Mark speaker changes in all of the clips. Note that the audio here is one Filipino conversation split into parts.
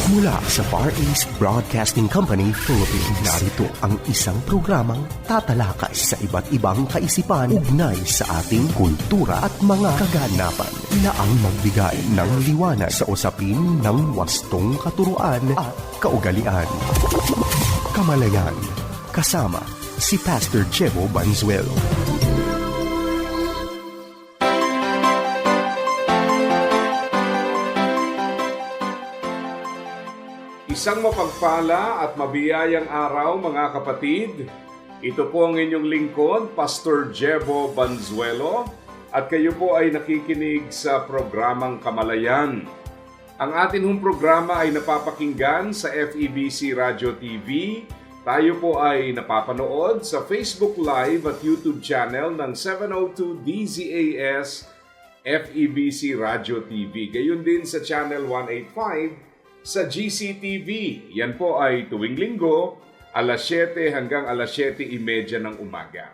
Speaker 1: Mula sa Far East Broadcasting Company, Philippines, narito ang isang programang tatalakay sa iba't ibang kaisipan ugnay sa ating kultura at mga kaganapan na ang magbigay ng liwanag sa usapin ng wastong katuruan at kaugalian. Kamalayan, kasama si Pastor Jebo Banzuelo.
Speaker 2: Isang mapagpala at mabiyayang araw mga kapatid. Ito po ang inyong lingkod, Pastor Jebo Banzuelo, at kayo po ay nakikinig sa programang Kamalayan. Ang atin hong programa ay napapakinggan sa FEBC Radio TV. Tayo po ay napapanood sa Facebook Live at YouTube channel ng 702 DZAS FEBC Radio TV. Gayon din sa channel 185 sa GCTV. Yan po ay tuwing linggo, alas 7 hanggang alas 7:30 ng umaga.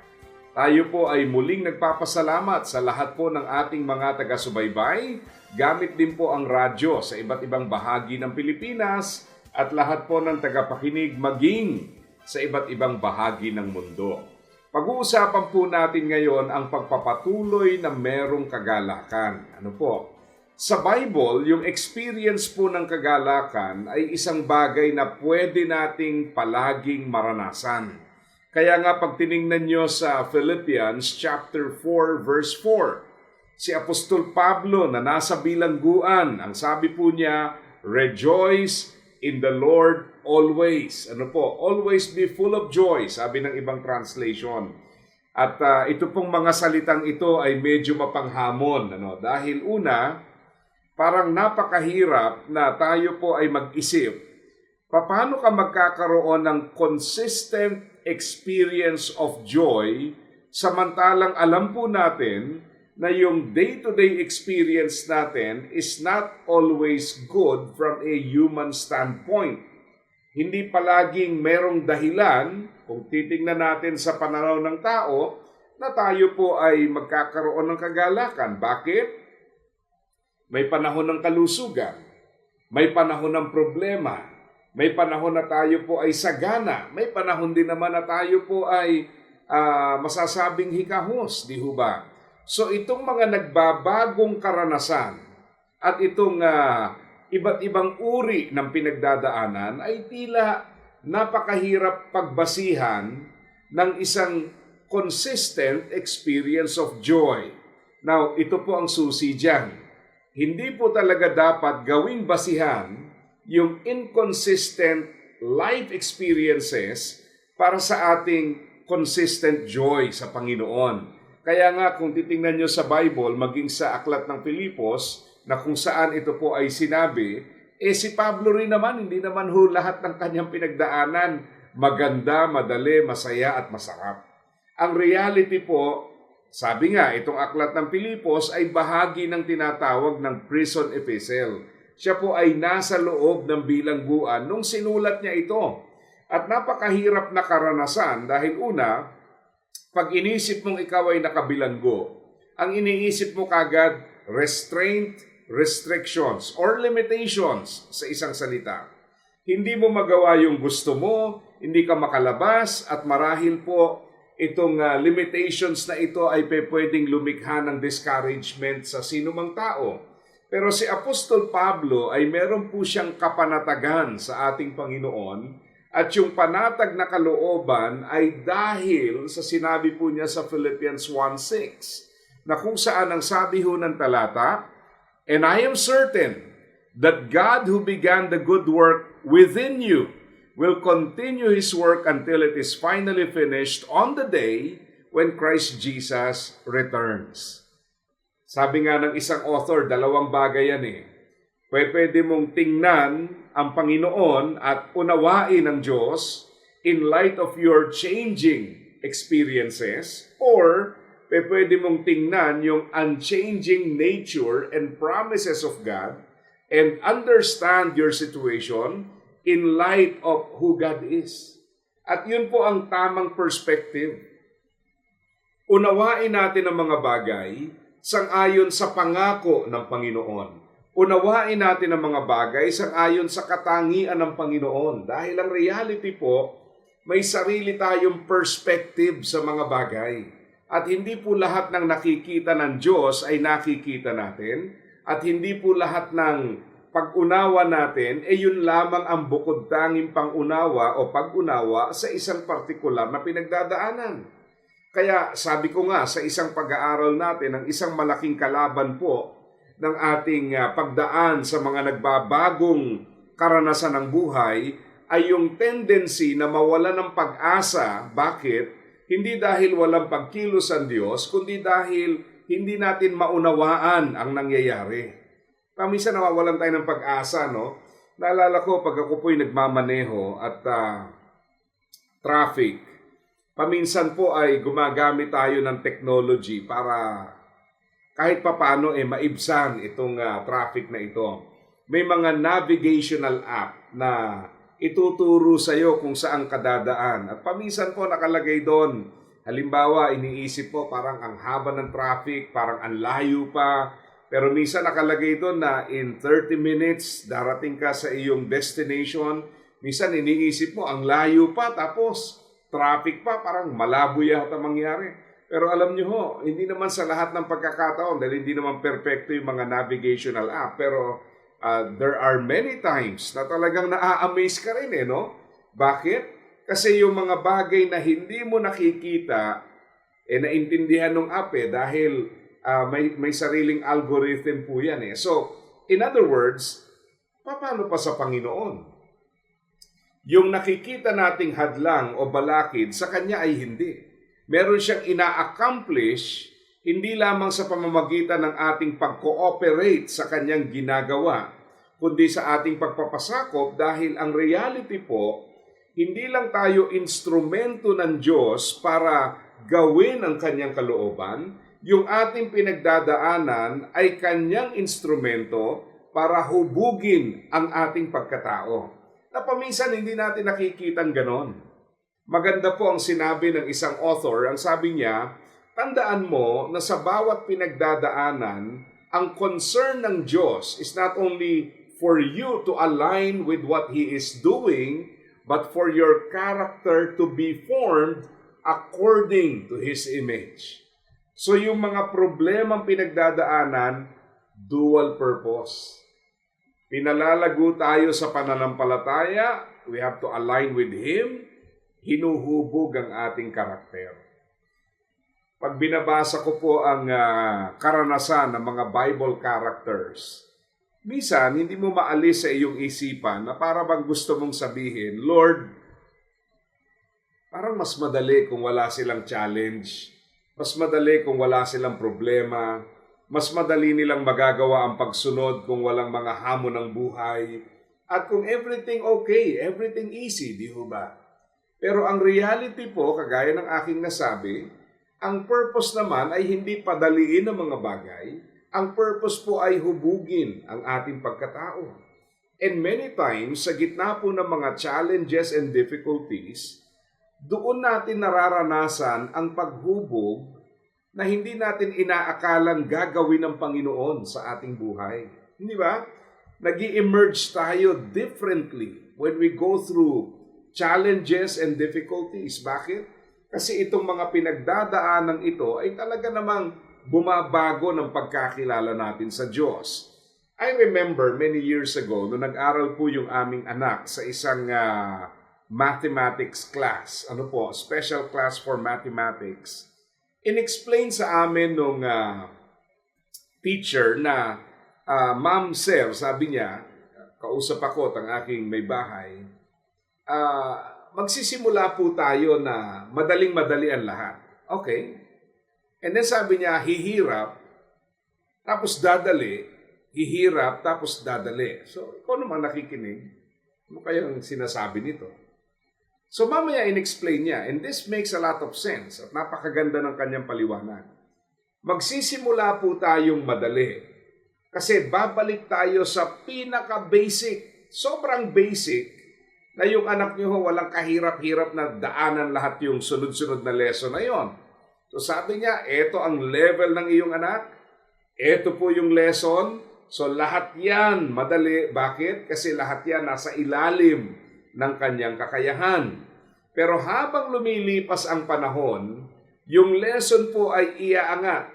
Speaker 2: Tayo po ay muling nagpapasalamat sa lahat po ng ating mga taga-subaybay. Gamit din po ang radyo sa iba't ibang bahagi ng Pilipinas at lahat po ng tagapakinig maging sa iba't ibang bahagi ng mundo. Pag-uusapan po natin ngayon ang pagpapatuloy na merong kagalakan. Ano po? Sa Bible, yung experience po ng kagalakan ay isang bagay na pwede nating palaging maranasan. Kaya nga pag tiningnan nyo sa Philippians chapter 4 verse 4, si Apostol Pablo na nasa bilangguan, ang sabi po niya, rejoice in the Lord always. Ano po? Always be full of joy, sabi ng ibang translation. At ito pong mga salitang ito ay medyo mapanghamon. Dahil una, parang napakahirap na tayo po ay mag-isip, paano ka magkakaroon ng consistent experience of joy samantalang alam po natin na yung day-to-day experience natin is not always good from a human standpoint. Hindi palaging merong dahilan, kung titingnan natin sa pananaw ng tao, na tayo po ay magkakaroon ng kagalakan. Bakit? May panahon ng kalusugan, may panahon ng problema, may panahon na tayo po ay sagana, may panahon din naman na tayo po ay masasabing hikahos, di ho ba? So itong mga nagbabagong karanasan at itong iba't ibang uri ng pinagdadaanan ay tila napakahirap pagbasihan ng isang consistent experience of joy. Now, ito po ang susi dyan. Hindi po talaga dapat gawing basihan yung inconsistent life experiences para sa ating consistent joy sa Panginoon. Kaya nga kung titingnan nyo sa Bible, maging sa Aklat ng Filipos, na kung saan ito po ay sinabi, si Pablo rin naman, hindi naman ho lahat ng kanyang pinagdaanan maganda, madali, masaya at masarap. Ang reality po, sabi nga, itong Aklat ng Filipos ay bahagi ng tinatawag ng prison epistle. Siya po ay nasa loob ng bilangguan nung sinulat niya ito. At napakahirap na karanasan dahil una, pag inisip mong ikaw ay nakabilanggo, ang iniisip mo kagad restraint, restrictions, or limitations sa isang salita. Hindi mo magawa yung gusto mo, hindi ka makalabas, at marahil po, itong limitations na ito ay pwedeng lumikha ng discouragement sa sinumang tao. Pero si Apostol Pablo ay meron po siyang kapanatagan sa ating Panginoon at yung panatag na kalooban ay dahil sa sinabi po niya sa Philippians 1:6 na kung saan ang sabi ho ng talata, and I am certain that God who began the good work within you will continue His work until it is finally finished on the day when Christ Jesus returns. Sabi nga ng isang author, dalawang bagay yan Pwede mong tingnan ang Panginoon at unawain ang Diyos in light of your changing experiences, or pwede mong tingnan yung unchanging nature and promises of God and understand your situation in light of who God is. At yun po ang tamang perspective. Unawain natin ang mga bagay sang-ayon sa pangako ng Panginoon. Unawain natin ang mga bagay sang-ayon sa katangian ng Panginoon. Dahil ang reality po, may sarili tayong perspective sa mga bagay. At hindi po lahat ng nakikita ng Diyos ay nakikita natin. At hindi po lahat ng pag-unawa natin, yun lamang ang bukod tanging pang-unawa o pag-unawa sa isang partikular na pinagdadaanan. Kaya sabi ko nga sa isang pag-aaral natin, ang isang malaking kalaban po ng ating pagdaan sa mga nagbabagong karanasan ng buhay ay yung tendency na mawala ng pag-asa. Bakit? Hindi dahil walang pagkilos ang Diyos, kundi dahil hindi natin maunawaan ang nangyayari. Paminsan nawawalan tayo ng pag-asa, no? Naalala ko pag ako po'y nagmamaneho at traffic, paminsan po ay gumagamit tayo ng technology para kahit papano maibsan itong traffic na ito. May mga navigational app na ituturo sa iyo kung saan ka dadaan. At paminsan po nakalagay doon. Halimbawa, iniisip po parang ang haba ng traffic, parang ang layo pa. Pero minsan nakalagay doon na in 30 minutes darating ka sa iyong destination. Minsan iniisip mo ang layo pa tapos traffic pa, parang malabo yata mangyari. Pero alam niyo ho, hindi naman sa lahat ng pagkakataon dahil hindi naman perfecto yung mga navigational app. Pero there are many times na talagang naa-amaze ka rin no? Bakit? Kasi yung mga bagay na hindi mo nakikita, naintindihan ng app dahil may sariling algorithm po yan So, in other words, paano pa sa Panginoon? Yung nakikita nating hadlang o balakid, sa Kanya ay hindi. Meron siyang ina-accomplish hindi lamang sa pamamagitan ng ating pag-cooperate sa Kanyang ginagawa, kundi sa ating pagpapasakop dahil ang reality po, hindi lang tayo instrumento ng Diyos para gawin ang Kanyang kalooban, yung ating pinagdadaanan ay Kanyang instrumento para hubugin ang ating pagkatao. Na paminsan hindi natin nakikitang ganon. Maganda po ang sinabi ng isang author, ang sabi niya, tandaan mo na sa bawat pinagdadaanan, ang concern ng Diyos is not only for you to align with what He is doing, but for your character to be formed according to His image. So yung mga problemang pinagdadaanan, dual purpose. Pinalalago tayo sa pananampalataya, we have to align with Him, hinuhubog ang ating karakter. Pag binabasa ko po ang karanasan ng mga Bible characters, minsan hindi mo maalis sa iyong isipan na para bang gusto mong sabihin, Lord, parang mas madali kung wala silang challenge, mas madali kung wala silang problema, mas madali nilang magagawa ang pagsunod kung walang mga hamon ng buhay, at kung everything okay, everything easy, di ho ba? Pero ang reality po, kagaya ng aking nasabi, ang purpose naman ay hindi padaliin ang mga bagay. Ang purpose po ay hubugin ang ating pagkatao. And many times, sa gitna po ng mga challenges and difficulties, doon natin nararanasan ang paghubog na hindi natin inaakalang gagawin ng Panginoon sa ating buhay. Hindi ba? Nag-i-emerge tayo differently when we go through challenges and difficulties. Bakit? Kasi itong mga pinagdadaanan ito ay talaga namang bumabago ng pagkakilala natin sa Diyos. I remember many years ago, nung nag-aral po yung aming anak sa isang mathematics class, special class for mathematics, in-explain sa amin nung teacher na, Ma'am Sir, sabi niya, kausap ako ang aking may bahay, magsisimula po tayo na madaling-madali ang lahat. Okay? And then sabi niya, hihirap, tapos dadali, hihirap, tapos dadali. So, ikaw naman nakikinig, ano kayang sinasabi nito? So, mamaya in-explain niya, and this makes a lot of sense, at napakaganda ng kanyang paliwanag. Magsisimula po tayong madali, kasi babalik tayo sa pinaka-basic, sobrang basic, na yung anak niyo walang kahirap-hirap na daanan lahat yung sunod-sunod na lesson na yon. So sabi niya, eto ang level ng iyong anak, eto po yung lesson, So lahat yan madali. Bakit? Kasi lahat yan nasa ilalim ng kanyang kakayahan. Pero habang lumilipas ang panahon, yung lesson po ay iaangat,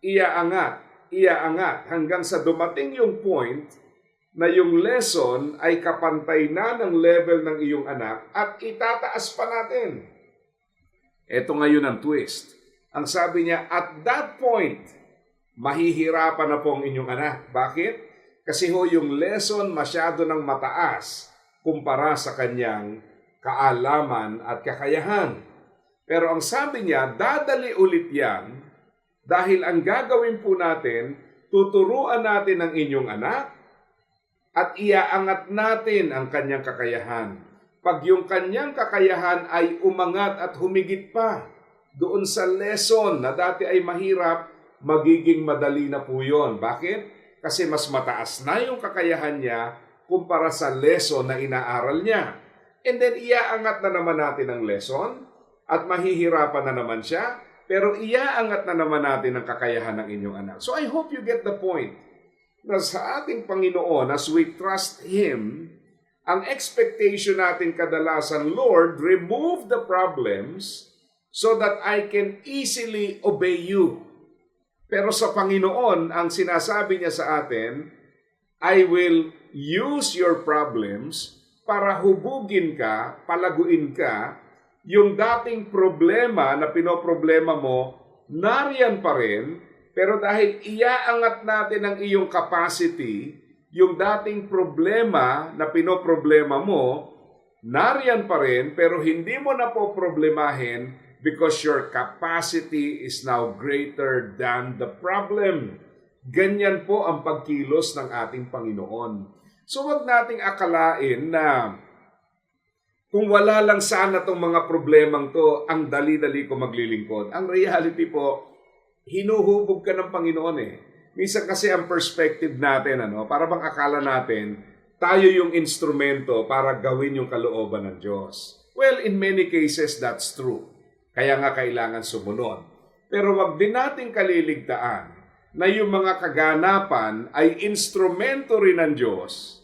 Speaker 2: iaangat, iaangat hanggang sa dumating yung point na yung lesson ay kapantay na ng level ng iyong anak at itataas pa natin. Ito ngayon ang twist. Ang sabi niya, at that point, mahihirapan na po ang inyong anak. Bakit? Kasi ho yung lesson masyado ng mataas kumpara sa kanyang kaalaman at kakayahan. Pero ang sabi niya, dadali ulit yan dahil ang gagawin po natin, tuturuan natin ang inyong anak at iaangat natin ang kanyang kakayahan. Pag yung kanyang kakayahan ay umangat at humigit pa doon sa lesson na dati ay mahirap, magiging madali na po yun. Bakit? Kasi mas mataas na yung kakayahan niya kumpara sa lesson na inaaral niya. And then iaangat na naman natin ang lesson at mahihirapan na naman siya, pero iaangat na naman natin ang kakayahan ng inyong anak. So I hope you get the point na sa ating Panginoon, as we trust Him, ang expectation natin kadalasan, Lord, remove the problems so that I can easily obey you. Pero sa Panginoon, ang sinasabi niya sa atin, I will use your problems para hubugin ka, palaguin ka, yung dating problema na pinoproblema mo, nariyan pa rin, pero dahil iaangat natin ang iyong capacity, yung dating problema na pinoproblema mo, nariyan pa rin, pero hindi mo na po problemahin because your capacity is now greater than the problem. Ganyan po ang pagkilos ng ating Panginoon. So wag nating akalain na kung wala lang sana itong mga problemang to, ang dali-dali ko maglilingkod. Ang reality po, hinuhubog ka ng Panginoon eh. Minsan kasi ang perspective natin, para bang akala natin, tayo yung instrumento para gawin yung kalooban ng Diyos. Well, in many cases, that's true. Kaya nga kailangan sumunod. Pero wag din natin kaliligtaan na yung mga kaganapan ay instrumento rin ng Diyos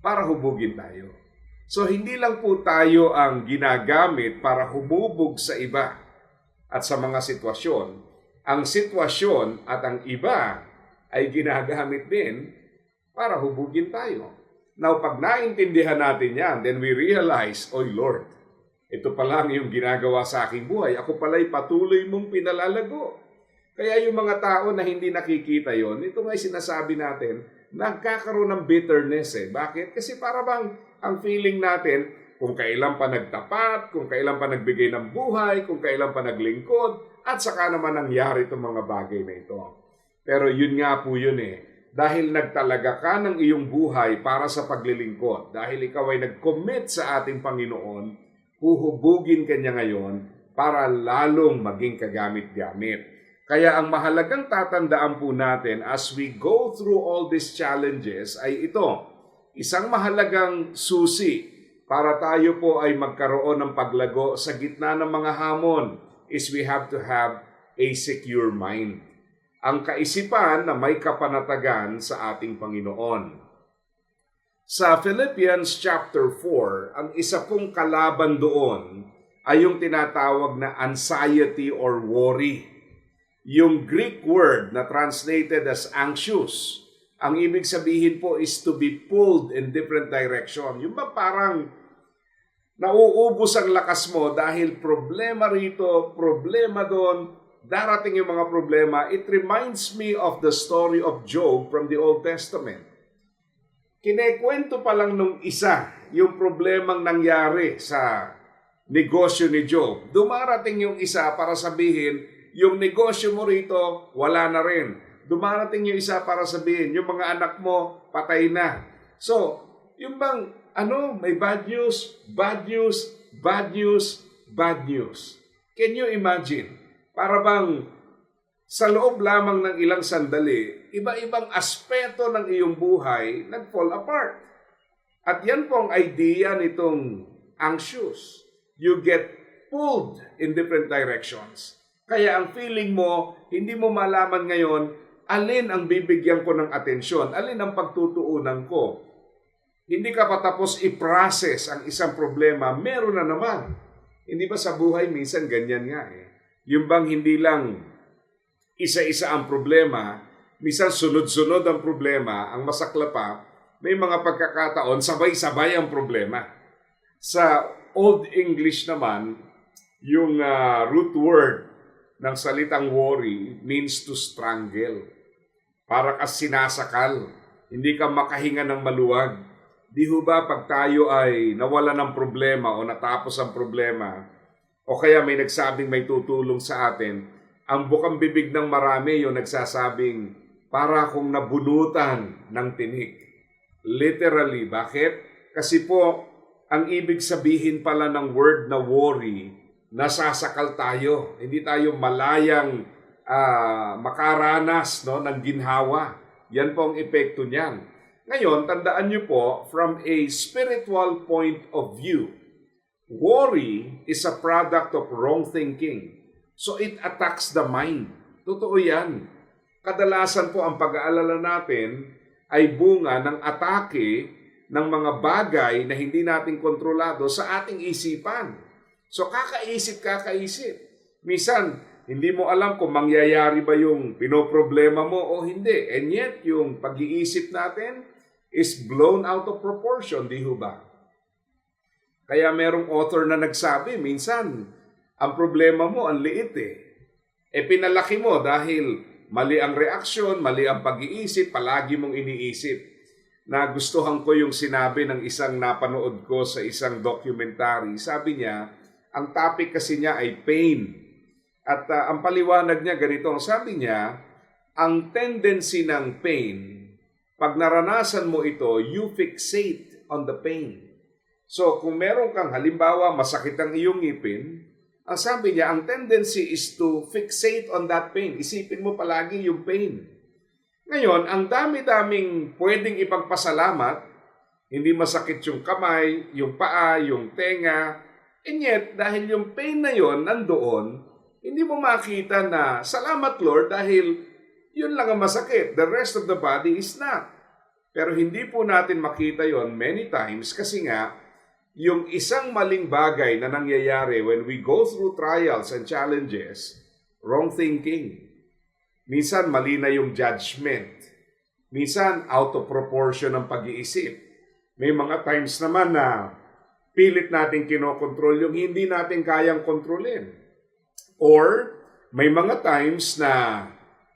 Speaker 2: para hubugin tayo. So, hindi lang po tayo ang ginagamit para humubog sa iba at sa mga sitwasyon. Ang sitwasyon at ang iba ay ginagamit din para hubugin tayo. Now, pag naintindihan natin yan, then we realize, Oy Lord, ito pa lang yung ginagawa sa aking buhay. Ako pala'y patuloy mong pinalalago. Kaya yung mga tao na hindi nakikita yon, ito nga'y sinasabi natin, nagkakaroon ng bitterness eh. Bakit? Kasi para bang ang feeling natin, kung kailan pa nagtapat, kung kailan pa nagbigay ng buhay, kung kailan pa naglingkod, at saka naman nangyari itong mga bagay na ito. Pero yun nga po yun eh. Dahil nagtalaga ka ng iyong buhay para sa paglilingkod, dahil ikaw ay nag-commit sa ating Panginoon, huhubugin ka niya ngayon para lalong maging kagamit-gamit. Kaya ang mahalagang tatandaan po natin as we go through all these challenges ay ito, isang mahalagang susi para tayo po ay magkaroon ng paglago sa gitna ng mga hamon is we have to have a secure mind. Ang kaisipan na may kapanatagan sa ating Panginoon. Sa Philippians chapter 4, ang isa pong kalaban doon ay yung tinatawag na anxiety or worry. Yung Greek word na translated as anxious, ang ibig sabihin po is to be pulled in different direction. Yung ba parang nauubos ang lakas mo dahil problema rito, problema doon, darating yung mga problema. It reminds me of the story of Job from the Old Testament. Kinekwento pa lang nung isa yung problemang nangyari sa negosyo ni Job. Dumarating yung isa para sabihin, yung negosyo mo rito, wala na rin. Dumarating yung isa para sabihin, yung mga anak mo, patay na. So, yung bang, may bad news, bad news, bad news, bad news. Can you imagine? Para bang sa loob lamang ng ilang sandali, iba-ibang aspeto ng iyong buhay nag-fall apart. At yan po ang idea nitong anxious. You get pulled in different directions. Kaya ang feeling mo, hindi mo malaman ngayon, alin ang bibigyan ko ng atensyon, alin ang pagtutuunan ko. Hindi ka pa tapos i-process ang isang problema, meron na naman. Hindi ba sa buhay minsan ganyan nga eh. Yung bang hindi lang isa-isa ang problema, minsan sunod-sunod ang problema, ang masakla pa, may mga pagkakataon sabay-sabay ang problema. Sa Old English naman, yung root word ng salitang worry means to strangle. Para ka sinasakal, hindi ka makahinga ng maluwag. Di ho ba pag tayo ay nawala ng problema o natapos ang problema, o kaya may nagsabing may tutulong sa atin, ang bukang bibig ng marami yung nagsasabing, para akong nabunutan ng tinik. Literally, bakit? Kasi po, ang ibig sabihin pala ng word na worry, nasasakal tayo. Hindi tayo malayang makaranas ng ginhawa. Yan po ang epekto niyan. Ngayon, tandaan niyo po, from a spiritual point of view, worry is a product of wrong thinking. So it attacks the mind. Totoo yan. Kadalasan po ang pag-aalala natin ay bunga ng atake ng mga bagay na hindi natin kontrolado sa ating isipan. So kakaisip. Minsan, hindi mo alam kung mangyayari ba yung pinoproblema mo o hindi. And yet, yung pag-iisip natin is blown out of proportion, di ho ba? Kaya merong author na nagsabi, minsan, ang problema mo, ang liit eh. Pinalaki mo dahil mali ang reaksyon, mali ang pag-iisip, palagi mong iniisip. Nagustuhan ko yung sinabi ng isang napanood ko sa isang documentary. Sabi niya, ang topic kasi niya ay pain. At ang paliwanag niya ganito, sabi niya, ang tendency ng pain, pag naranasan mo ito, you fixate on the pain. So kung meron kang halimbawa masakit ang iyong ngipin, ang sabi niya, ang tendency is to fixate on that pain. Isipin mo palagi yung pain. Ngayon, ang dami-daming pwedeng ipagpasalamat, hindi masakit yung kamay, yung paa, yung tenga, and yet, dahil yung pain na yon nandoon, hindi mo makita na, salamat Lord, dahil yun lang ang masakit. The rest of the body is not. Pero hindi po natin makita yon many times kasi nga, yung isang maling bagay na nangyayari when we go through trials and challenges, wrong thinking. Minsan mali na yung judgment. Minsan out of proportion ang pag-iisip. May mga times naman na pilit natin kinokontrol yung hindi natin kayang kontrolin. Or may mga times na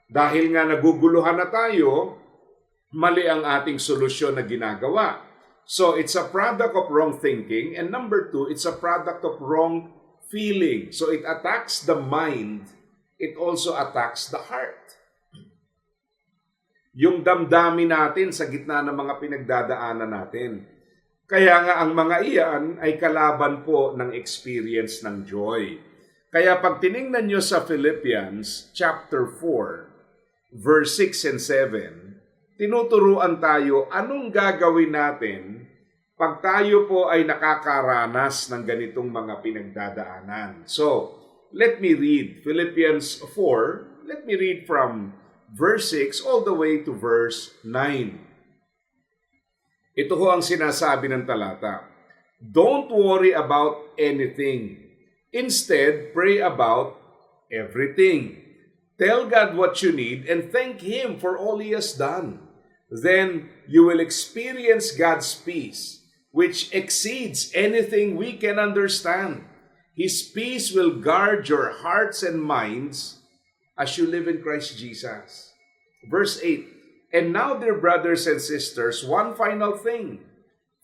Speaker 2: dahil nga naguguluhan na tayo, mali ang ating solusyon na ginagawa. So, it's a product of wrong thinking. And number two, it's a product of wrong feeling. So, it attacks the mind. It also attacks the heart. Yung damdamin natin sa gitna ng mga pinagdadaanan natin. Kaya nga ang mga iyan ay kalaban po ng experience ng joy. Kaya pag tiningnan nyo sa Philippians chapter 4, verse 6 and 7, tinuturuan tayo anong gagawin natin pag tayo po ay nakakaranas ng ganitong mga pinagdadaanan. So, let me read Philippians 4. Let me read from verse 6 all the way to verse 9. Ito ho ang sinasabi ng talata. Don't worry about anything. Instead, pray about everything. Tell God what you need and thank Him for all He has done. Then you will experience God's peace, which exceeds anything we can understand. His peace will guard your hearts and minds as you live in Christ Jesus. Verse 8, and now, dear brothers and sisters, one final thing.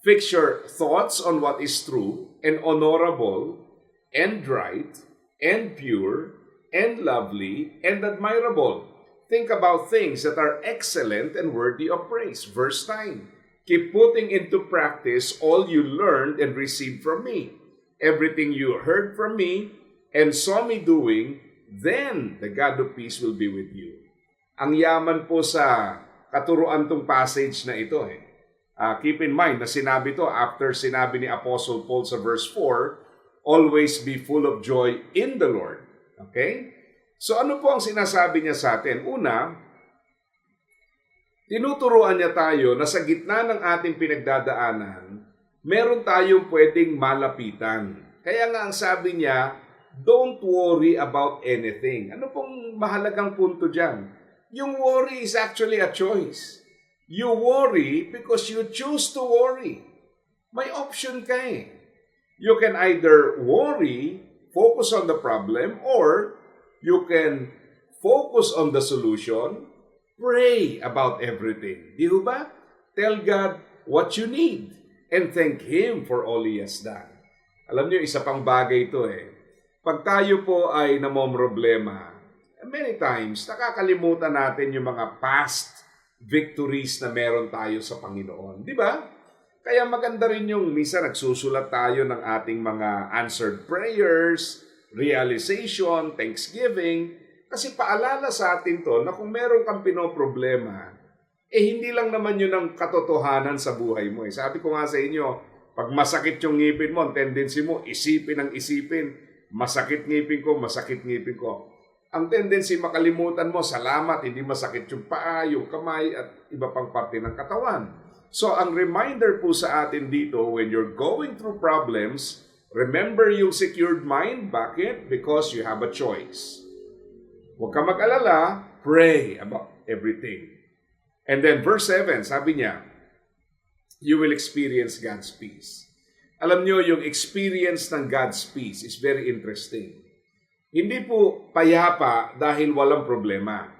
Speaker 2: Fix your thoughts on what is true and honorable and right and pure and lovely and admirable. Think about things that are excellent and worthy of praise. Verse 9, keep putting into practice all you learned and received from me. Everything you heard from me and saw me doing, then the God of peace will be with you. Ang yaman po sa katuruan tong passage na ito. Keep in mind na sinabi to after sinabi ni Apostle Paul sa verse 4, always be full of joy in the Lord. Okay? So ano po ang sinasabi niya sa atin? Una, Tinuturuan niya tayo na sa gitna ng ating pinagdadaanan, meron tayong pwedeng malapitan. Kaya nga ang sabi niya, don't worry about anything. Ano pong mahalagang punto dyan? Yung worry is actually a choice. You worry because you choose to worry. May option ka eh. You can either worry, focus on the problem, or you can focus on the solution, pray about everything. Di ba? Tell God what you need and thank Him for all He has done. Alam niyo, isa pang bagay ito eh. Pag tayo po ay namomroblema, many times, nakakalimutan natin yung mga past victories na meron tayo sa Panginoon. Di ba? Kaya maganda rin yung minsan nagsusulat tayo ng ating mga answered prayers, realization, thanksgiving, kasi paalala sa atin to na kung meron kang pinoproblema, hindi lang naman yun ang katotohanan sa buhay mo. Sabi ko nga sa inyo, pag masakit yung ngipin mo, ang tendency mo, isipin ang isipin, masakit ngipin ko, masakit ngipin ko. Ang tendency makalimutan mo, salamat, hindi masakit yung paa, yung kamay, at iba pang parte ng katawan. So, ang reminder po sa atin dito, when you're going through problems, remember yung secured mind. Bakit? Because you have a choice. Huwag ka mag-alala, pray about everything. And then verse 7, sabi niya, you will experience God's peace. Alam niyo, yung experience ng God's peace is very interesting. Hindi po payapa dahil walang problema.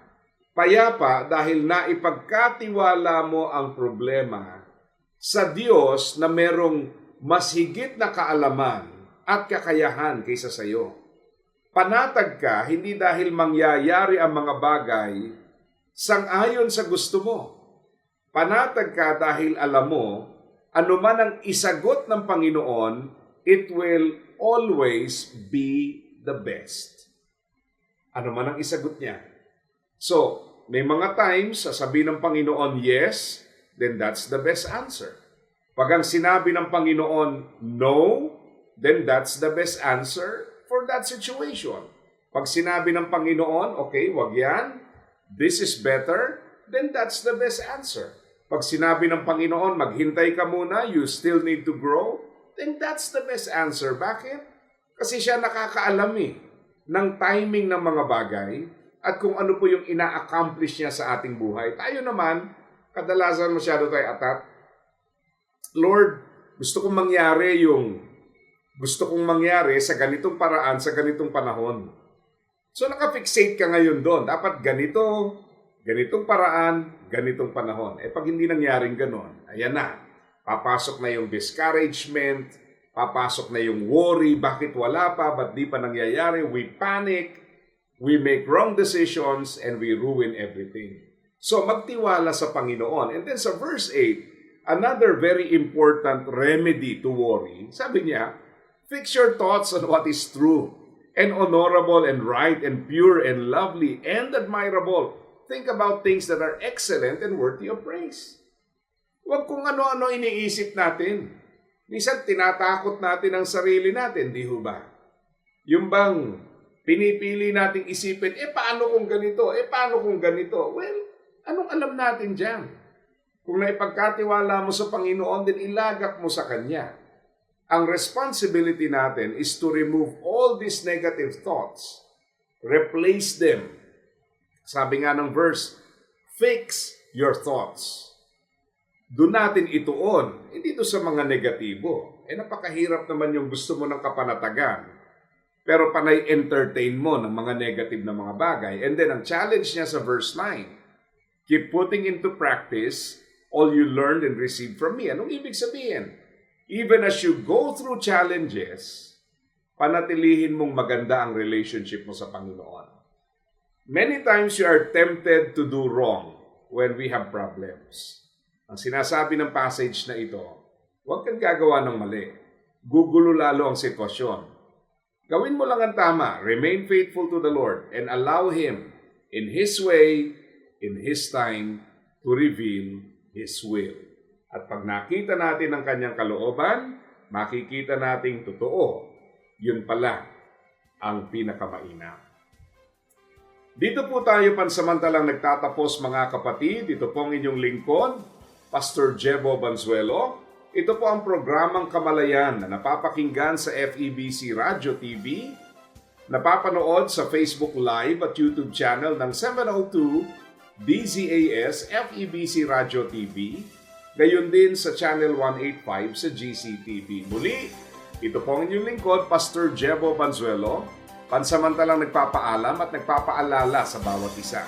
Speaker 2: Payapa dahil naipagkatiwala mo ang problema sa Diyos na merong mas higit na kaalaman at kakayahan kaysa sa iyo. Panatag ka hindi dahil mangyayari ang mga bagay sang-ayon sa gusto mo. Panatag ka dahil alam mo, anuman ang isagot ng Panginoon, it will always be the best. Anuman ang isagot niya. So, may mga times, sasabihin ng Panginoon, yes, then that's the best answer. Pag ang sinabi ng Panginoon, no, then that's the best answer for that situation. Pag sinabi ng Panginoon, okay, wag yan, this is better, then that's the best answer. Pag sinabi ng Panginoon, maghintay ka muna, you still need to grow, then that's the best answer. Bakit? Kasi siya nakakaalam ng timing ng mga bagay, at kung ano po yung ina-accomplish niya sa ating buhay. Tayo naman, kadalasan masyado tayo atat. Lord, gusto kong mangyari sa ganitong paraan, sa ganitong panahon. So nakafixate ka ngayon doon. Dapat ganitong paraan, ganitong panahon. Pag hindi nangyaring ganon, ayan na. Papasok na yung discouragement, papasok na yung worry, bakit wala pa, ba't di pa nangyayari, we panic, we make wrong decisions, and we ruin everything. So, magtiwala sa Panginoon. And then sa verse 8, another very important remedy to worry, sabi niya, fix your thoughts on what is true, and honorable, and right, and pure, and lovely, and admirable. Think about things that are excellent and worthy of praise. Huwag kung ano-ano iniisip natin. Minsan, tinatakot natin ang sarili natin, di ho ba? Yung bang pinipili nating isipin, paano kung ganito? Paano kung ganito? Well, anong alam natin dyan? Kung naipagkatiwala mo sa Panginoon, din ilagak mo sa Kanya. Ang responsibility natin is to remove all these negative thoughts. Replace them. Sabi nga ng verse, fix your thoughts. Doon natin ituon, dito sa mga negatibo. Napakahirap naman yung gusto mo ng kapanatagan. Pero panay entertain mo ng mga negative na mga bagay. And then ang challenge niya sa verse 9, keep putting into practice all you learned and received from me. Anong ibig sabihin? Even as you go through challenges, panatilihin mong maganda ang relationship mo sa Panginoon. Many times you are tempted to do wrong when we have problems. Ang sinasabi ng passage na ito, huwag kang gagawa ng mali. Gugulo lalo ang sitwasyon. Gawin mo lang ang tama. Remain faithful to the Lord and allow Him in His way, in His time, to reveal His will. At pag nakita natin ang Kanyang kalooban, makikita nating totoo. Yun pala ang pinakamainam. Dito po tayo pansamantalang nagtatapos mga kapatid. Ito po ang inyong lingkod, Pastor Jebo Banzuelo. Ito po ang programang Kamalayan na napapakinggan sa FEBC Radio TV, napapanood sa Facebook Live at YouTube channel ng 702 DZAS FEBC Radio TV, gayon din sa Channel 185 sa GCTV. Muli, ito po ang inyong lingkod, Pastor Jebo Banzuelo, pansamantalang nagpapaalam at nagpapaalala sa bawat isa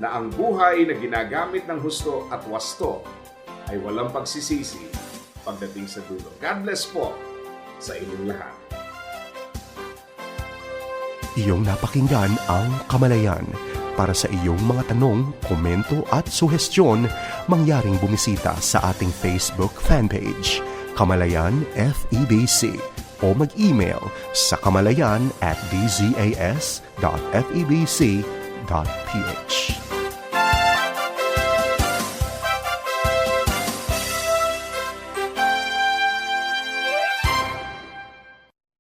Speaker 2: na ang buhay na ginagamit ng husto at wasto ay walang pagsisisi pagdating sa dulo. God bless po sa inyong lahat.
Speaker 1: Iyong napakinggan ang Kamalayan. Para sa iyong mga tanong, komento at suhestyon, mangyaring bumisita sa ating Facebook fanpage, Kamalayan FEBC, o mag-email sa kamalayan@dzas.febc.ph.